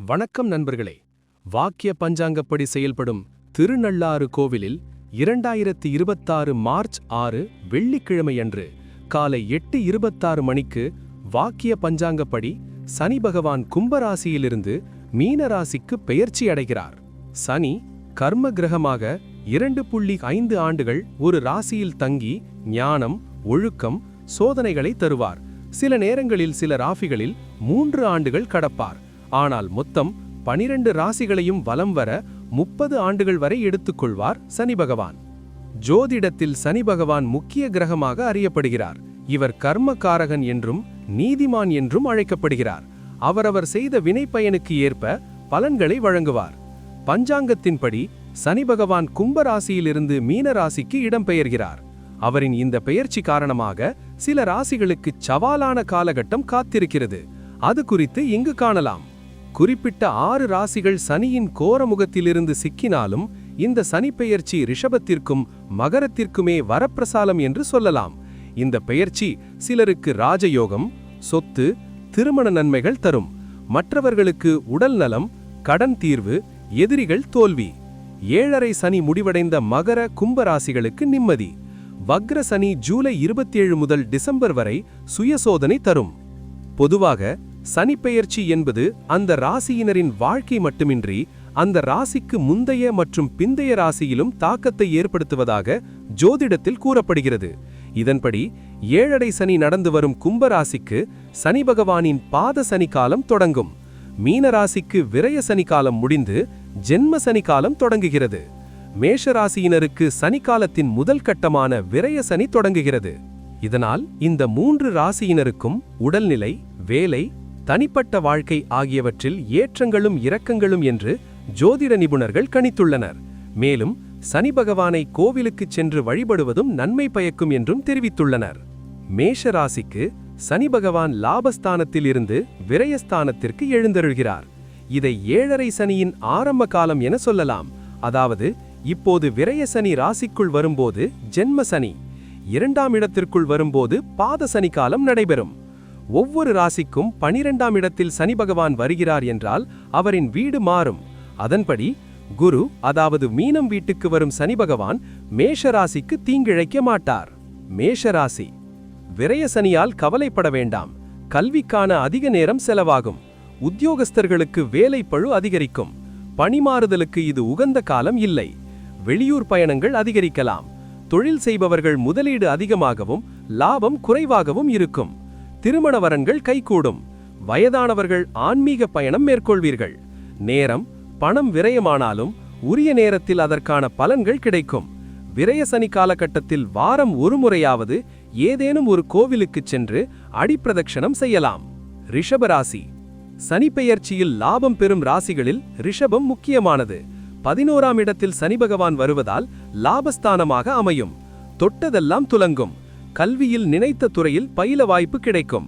வணக்கம் நண்பர்களே. வாக்கிய பஞ்சாங்கப்படி செயல்படும் திருநள்ளாறு கோவிலில் 2026 மார்ச் 6 வெள்ளிக்கிழமையன்று காலை 8:26 மணிக்கு வாக்கிய பஞ்சாங்கப்படி சனி பகவான் கும்பராசியிலிருந்து மீனராசிக்கு பெயர்ச்சி அடைகிறார். சனி கர்ம கிரகமாக 2.5 ஆண்டுகள் ஒரு ராசியில் தங்கி ஞானம், ஒழுக்கம், சோதனைகளை தருவார். சில நேரங்களில் சில ராசிகளில் 3 ஆண்டுகள் கடப்பார். ஆனால் மொத்தம் 12 ராசிகளையும் வலம் வர 30 ஆண்டுகள் வரை எடுத்துக்கொள்வார் சனி பகவான். ஜோதிடத்தில் சனி பகவான் முக்கிய கிரகமாக அறியப்படுகிறார். இவர் கர்மகாரகன் என்றும் நீதிமான் என்றும் அழைக்கப்படுகிறார். அவரவர் செய்த வினைப்பயனுக்கு ஏற்ப பலன்களை வழங்குவார். பஞ்சாங்கத்தின்படி சனி பகவான் கும்பராசியிலிருந்து மீனராசிக்கு இடம்பெயர்கிறார். அவரின் இந்த பெயர்ச்சி காரணமாக சில ராசிகளுக்கு சவாலான காலகட்டம் காத்திருக்கிறது. அது குறித்து இங்கு காணலாம். குறிப்பிட்ட 6 ராசிகள் சனியின் கோரமுகத்திலிருந்து சிக்கினாலும் இந்த சனி பெயர்ச்சி ரிஷபத்திற்கும் மகரத்திற்குமே வரப்பிரசாலம் என்று சொல்லலாம். இந்த பெயர்ச்சி சிலருக்கு ராஜயோகம், சொத்து, திருமண நன்மைகள் தரும். மற்றவர்களுக்கு உடல் நலம், கடன் தீர்வு, எதிரிகள் தோல்வி. 7.5 சனி முடிவடைந்த மகர கும்பராசிகளுக்கு நிம்மதி. வக்ர சனி ஜூலை 27 முதல் டிசம்பர் வரை சுயசோதனை தரும். பொதுவாக சனிப்பெயர்ச்சி என்பது அந்த ராசியினரின் வாழ்க்கை மட்டுமின்றி அந்த ராசிக்கு முந்தைய மற்றும் பிந்தைய ராசியிலும் தாக்கத்தை ஏற்படுத்துவதாக ஜோதிடத்தில் கூறப்படுகிறது. இதன்படி 7.5 சனி நடந்து வரும் கும்பராசிக்கு சனி பகவானின் பாத சனி காலம் தொடங்கும். மீனராசிக்கு விரய சனி காலம் முடிந்து ஜென்ம சனி காலம் தொடங்குகிறது. மேஷராசியினருக்கு சனிக்காலத்தின் முதல் கட்டமான விரய சனி தொடங்குகிறது. இதனால் இந்த 3 ராசியினருக்கும் உடல்நிலை, வேலை, தனிப்பட்ட வாழ்க்கை ஆகியவற்றில் ஏற்றங்களும் இரக்கங்களும் என்று ஜோதிட நிபுணர்கள் கணித்துள்ளனர். மேலும் சனி பகவானை கோவிலுக்கு சென்று வழிபடுவதும் நன்மை பயக்கும் என்றும் தெரிவித்துள்ளனர். மேஷ ராசிக்கு சனி பகவான் லாபஸ்தானத்தில் இருந்து விரயஸ்தானத்திற்கு எழுந்தருள்கிறார். இதை 7.5 சனியின் ஆரம்ப காலம் என சொல்லலாம். அதாவது இப்போது விரய சனி ராசிக்குள் வரும்போது ஜென்ம சனி, 2ஆம் இடத்திற்குள் வரும்போது பாத சனி காலம் நடைபெறும். ஒவ்வொரு ராசிக்கும் 12ஆம் இடத்தில் சனி பகவான் வருகிறார் என்றால் அவரின் வீடு மாறும். அதன்படி குரு, அதாவது மீனம் வீட்டுக்கு வரும் சனி பகவான் மேஷ ராசிக்கு தீங்கிழைக்க மாட்டார். மேஷ ராசி விரய சனியால் கவலைப்பட வேண்டாம். கல்விக்கான அதிக நேரம் செலவாகும். உத்தியோகஸ்தர்களுக்கு வேலை பழு அதிகரிக்கும். பணிமாறுதலுக்கு இது உகந்த காலம் இல்லை. வெளியூர் பயணங்கள் அதிகரிக்கலாம். தொழில் செய்பவர்கள் முதலீடு அதிகமாகவும் லாபம் குறைவாகவும் இருக்கும். திருமண வரன்கள் கைகூடும். வயதானவர்கள் ஆன்மீக பயணம் மேற்கொள்வீர்கள். நேரம், பணம் விரயமானாலும் உரிய நேரத்தில் அதற்கான பலன்கள் கிடைக்கும். விரய சனி காலகட்டத்தில் வாரம் ஒரு முறையாவது ஏதேனும் ஒரு கோவிலுக்கு சென்று அடிப்பிரதட்சணம் செய்யலாம். ரிஷபராசி சனி பெயர்ச்சியில் லாபம் பெறும் ராசிகளில் ரிஷபம் முக்கியமானது. 11ஆம் இடத்தில் சனி பகவான் வருவதால் லாபஸ்தானமாக அமையும். தொட்டதெல்லாம் துலங்கும். கல்வியில் நினைத்த துறையில் பயில வாய்ப்பு கிடைக்கும்.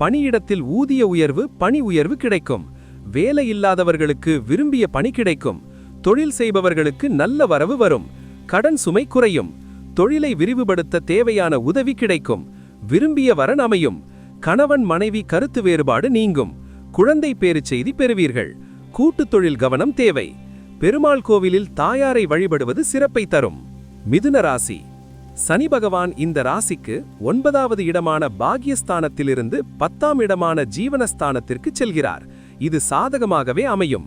பணியிடத்தில் ஊதிய உயர்வு, பணி உயர்வு கிடைக்கும். வேலை இல்லாதவர்களுக்கு விரும்பிய பணி கிடைக்கும். தொழில் செய்பவர்களுக்கு நல்ல வரவு வரும். கடன் சுமை குறையும். தொழிலை விரிவுபடுத்த தேவையான உதவி கிடைக்கும். விரும்பிய வரன் அமையும். கணவன் மனைவி கருத்து வேறுபாடு நீங்கும். குழந்தை பேறு செய்தி பெறுவீர்கள். கூட்டுத் தொழில் கவனம் தேவை. பெருமாள் கோவிலில் தாயாரை வழிபடுவது சிறப்பை தரும். மிதுன ராசி சனி பகவான் இந்த ராசிக்கு 9வது இடமான பாக்யஸ்தானத்திலிருந்து 10ஆம் இடமான ஜீவனஸ்தானத்திற்கு செல்கிறார். இது சாதகமாகவே அமையும்.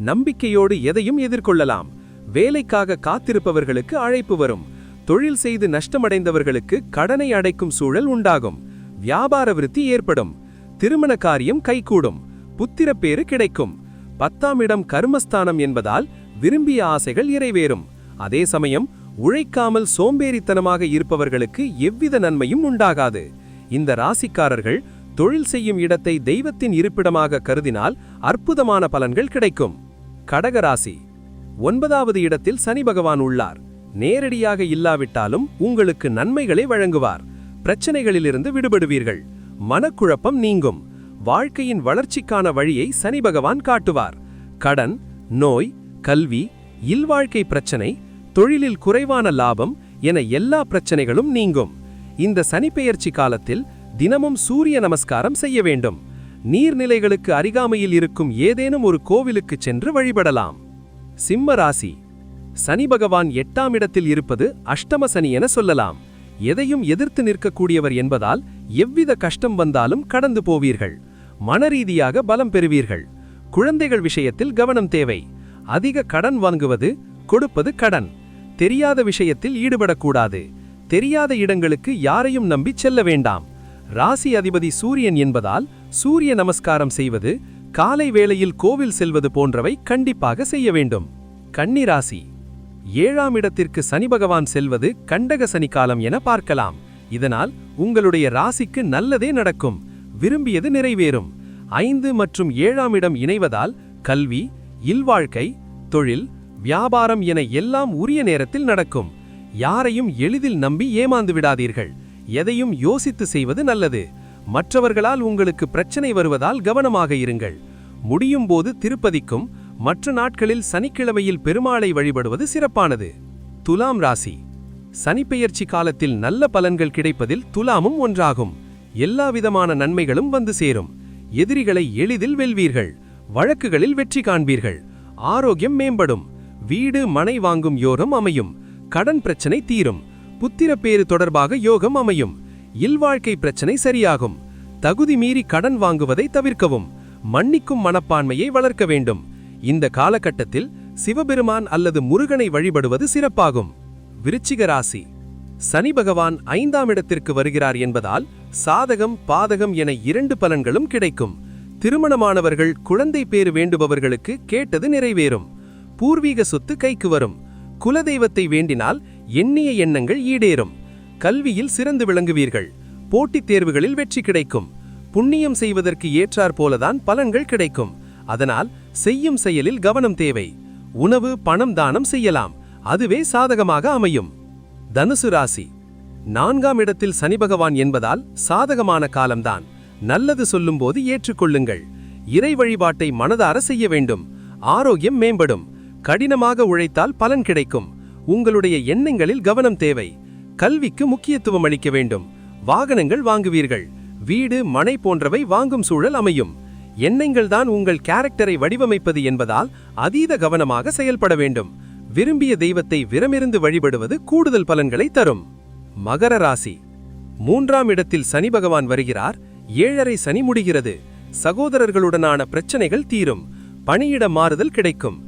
நம்பிக்கையோடு எதையும் எதிர்கொள்ளலாம். வேலைக்காக காத்திருப்பவர்களுக்கு அழைப்பு வரும். தொழில் செய்து நஷ்டமடைந்தவர்களுக்கு கடனை அடைக்கும் சூழல் உண்டாகும். வியாபார விருத்தி ஏற்படும். திருமண காரியம் கைகூடும். புத்திரப்பேறு கிடைக்கும். 10ஆம் இடம் கர்மஸ்தானம் என்பதால் விரும்பிய ஆசைகள் நிறைவேறும். அதே சமயம் உழைக்காமல் சோம்பேறித்தனமாக இருப்பவர்களுக்கு எவ்வித நன்மையும் உண்டாகாது. இந்த ராசிக்காரர்கள் தொழில் செய்யும் இடத்தை தெய்வத்தின் இருப்பிடமாக கருதினால் அற்புதமான பலன்கள் கிடைக்கும். கடகராசி 9வது இடத்தில் சனி பகவான் உள்ளார். நேரடியாக இல்லாவிட்டாலும் உங்களுக்கு நன்மைகளை வழங்குவார். பிரச்சனைகளிலிருந்து விடுபடுவீர்கள். மனக்குழப்பம் நீங்கும். வாழ்க்கையின் வளர்ச்சிக்கான வழியை சனி பகவான் காட்டுவார். கடன், நோய், கல்வி, இல்வாழ்க்கை பிரச்சனை, தொழிலில் குறைவான லாபம் என எல்லா பிரச்சனைகளும் நீங்கும். இந்த சனிப்பெயர்ச்சி காலத்தில் தினமும் சூரிய நமஸ்காரம் செய்ய வேண்டும். நீர்நிலைகளுக்கு அருகாமையில் இருக்கும் ஏதேனும் ஒரு கோவிலுக்கு சென்று வழிபடலாம். சிம்ம ராசி. சனி பகவான் 8ஆம் இடத்தில் இருப்பது அஷ்டம சனி என சொல்லலாம். எதையும் எதிர்த்து நிற்கக்கூடியவர் என்பதால் எவ்வித கஷ்டம் வந்தாலும் கடந்து போவீர்கள். மனரீதியாக பலம் பெறுவீர்கள். குழந்தைகள் விஷயத்தில் கவனம் தேவை. அதிக கடன் வாங்குவது, கொடுப்பது கடன். தெரியாத விஷயத்தில் ஈடுபடக்கூடாது. தெரியாத இடங்களுக்கு யாரையும் நம்பி செல்ல வேண்டாம். ராசி அதிபதி சூரியன் என்பதால் சூரிய நமஸ்காரம் செய்வது, காலை வேளையில் கோவில் செல்வது போன்றவை கண்டிப்பாக செய்ய வேண்டும். கன்னி ராசி. 7ஆம் இடத்திற்கு சனி பகவான் செல்வது கண்டக சனி காலம் என பார்க்கலாம். இதனால் உங்களுடைய ராசிக்கு நல்லதே நடக்கும். விரும்பியது நிறைவேறும். 5 மற்றும் 7ஆம் இடம் இணைவதால் கல்வி, இல்வாழ்க்கை, தொழில், வியாபாரம் என எல்லாம் உரிய நேரத்தில் நடக்கும். யாரையும் எளிதில் நம்பி ஏமாந்து விடாதீர்கள். எதையும் யோசித்து செய்வது நல்லது. மற்றவர்களால் உங்களுக்கு பிரச்சனை வருவதால் கவனமாக இருங்கள். முடியும் போது திருப்பதிக்கும் மற்ற நாட்களில் சனிக்கிழமையில் பெருமாளை வழிபடுவது சிறப்பானது. துலாம் ராசி. சனிப்பெயர்ச்சி காலத்தில் நல்ல பலன்கள் கிடைப்பதில் துலாமும் ஒன்றாகும். எல்லாவிதமான நன்மைகளும் வந்து சேரும். எதிரிகளை எளிதில் வெல்வீர்கள். வழக்குகளில் வெற்றி காண்பீர்கள். ஆரோக்கியம் மேம்படும். வீடு மனை வாங்கும் யோகம் அமையும். கடன் பிரச்சனை தீரும். புத்திரப்பேறு தொடர்பாக யோகம் அமையும். இல்வாழ்க்கை பிரச்சனை சரியாகும். தகுதி மீறி கடன் வாங்குவதை தவிர்க்கவும். மன்னிக்கும் மனப்பான்மையை வளர்க்க வேண்டும். இந்த காலகட்டத்தில் சிவபெருமான் அல்லது முருகனை வழிபடுவது சிறப்பாகும். விருச்சிக ராசி. சனி பகவான் 5ஆம் இடத்திற்கு வருகிறார் என்பதால் சாதகம் பாதகம் என 2 பலன்களும் கிடைக்கும். திருமணமானவர்கள், குழந்தை பேறு வேண்டுபவர்களுக்கு கேட்டது நிறைவேறும். பூர்வீக சொத்து கைக்கு வரும். குலதெய்வத்தை வேண்டினால் எண்ணிய எண்ணங்கள் ஈடேறும். கல்வியில் சிறந்து விளங்குவீர்கள். போட்டித் தேர்வுகளில் வெற்றி கிடைக்கும். புண்ணியம் செய்வதற்கு ஏற்றாற் போலதான் பலன்கள் கிடைக்கும். அதனால் செய்யும் செயலில் கவனம் தேவை. உணவு, பணம் தானம் செய்யலாம். அதுவே சாதகமாக அமையும். தனுசு ராசி. 4ஆம் இடத்தில் சனி பகவான் என்பதால் சாதகமான காலம்தான். நல்லது சொல்லும்போது ஏற்றுக்கொள்ளுங்கள். இறை வழிபாட்டை மனதார செய்ய வேண்டும். ஆரோக்கியம் மேம்படும். கடினமாக உழைத்தால் பலன் கிடைக்கும். உங்களுடைய எண்ணங்களில் கவனம் தேவை. கல்விக்கு முக்கியத்துவம் அளிக்க வேண்டும். வாகனங்கள் வாங்குவீர்கள். வீடு மனை போன்றவை வாங்கும் சூழல் அமையும். எண்ணங்கள் தான் உங்கள் கேரக்டரை வடிவமைப்பது என்பதால் அதீத கவனமாக செயல்பட வேண்டும். விரும்பிய தெய்வத்தை விரமிருந்து வழிபடுவது கூடுதல் பலன்களை தரும். மகர ராசி. 3ஆம் இடத்தில் சனி பகவான் வருகிறார். 7.5 சனி முடிகிறது. சகோதரர்களுடனான பிரச்சனைகள் தீரும். பணியிட மாறுதல் கிடைக்கும்.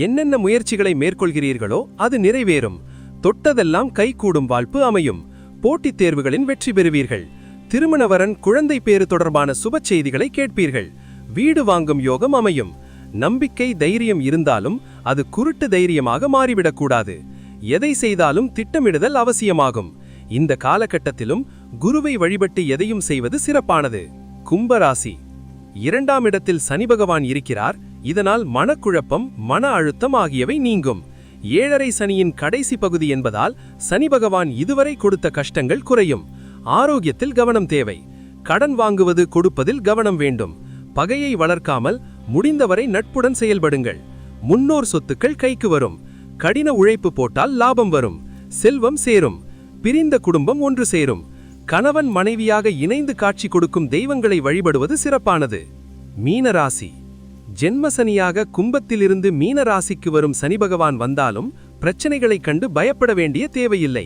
என்னென்ன முயற்சிகளை மேற்கொள்கிறீர்களோ அது நிறைவேறும். தொட்டதெல்லாம் கைகூடும் வாழ்ப்பு அமையும். போட்டித் தேர்வுகளின் வெற்றி பெறுவீர்கள். திருமணவரன், குழந்தை பேறு தொடர்பான சுப செய்திகளை கேட்பீர்கள். வீடு வாங்கும் யோகம் அமையும். நம்பிக்கை, தைரியம் இருந்தாலும் அது குருட்டு தைரியமாக மாறிவிடக்கூடாது. எதை செய்தாலும் திட்டமிடுதல் அவசியமாகும். இந்த காலகட்டத்திலும் குருவை வழிபட்டு எதையும் செய்வது சிறப்பானது. கும்பராசி. 2ஆம் இடத்தில் சனி பகவான் இருக்கிறார். இதனால் மனக்குழப்பம், மன அழுத்தம் ஆகியவை நீங்கும். 7.5 சனியின் கடைசி பகுதி என்பதால் சனி பகவான் இதுவரை கொடுத்த கஷ்டங்கள் குறையும். ஆரோக்கியத்தில் கவனம் தேவை. கடன் வாங்குவது, கொடுப்பதில் கவனம் வேண்டும். பகையை வளர்க்காமல் முடிந்தவரை நட்புடன் செயல்படுங்கள். முன்னோர் சொத்துக்கள் கைக்கு வரும். கடின உழைப்பு போட்டால் லாபம் வரும். செல்வம் சேரும். பிரிந்த குடும்பம் ஒன்று சேரும். கணவன் மனைவியாக இணைந்து காட்சி கொடுக்கும் தெய்வங்களை வழிபடுவது சிறப்பானது. மீனராசி. ஜென்மசனியாக கும்பத்திலிருந்து மீனராசிக்கு வரும் சனி பகவான் வந்தாலும் பிரச்சனைகளைக் கண்டு பயப்பட வேண்டிய தேவையில்லை.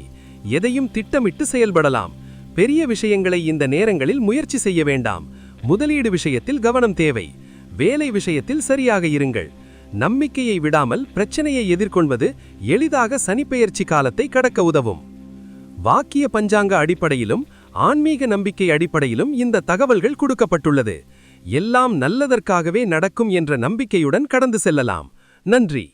எதையும் திட்டமிட்டு செயல்படலாம். பெரிய விஷயங்களை இந்த நேரங்களில் முயற்சி செய்ய வேண்டாம். முதலீடு விஷயத்தில் கவனம் தேவை. வேலை விஷயத்தில் சரியாக இருங்கள். நம்பிக்கையை விடாமல் பிரச்சனையை எதிர்கொள்வது எளிதாக சனிப்பெயர்ச்சி காலத்தை கடக்க உதவும். வாக்கிய பஞ்சாங்க அடிப்படையிலும் ஆன்மீக நம்பிக்கை அடிப்படையிலும் இந்த தகவல்கள் கொடுக்கப்பட்டுள்ளது. எல்லாம் நல்லதற்காகவே நடக்கும் என்ற நம்பிக்கையுடன் கடந்து செல்லலாம். நன்றி.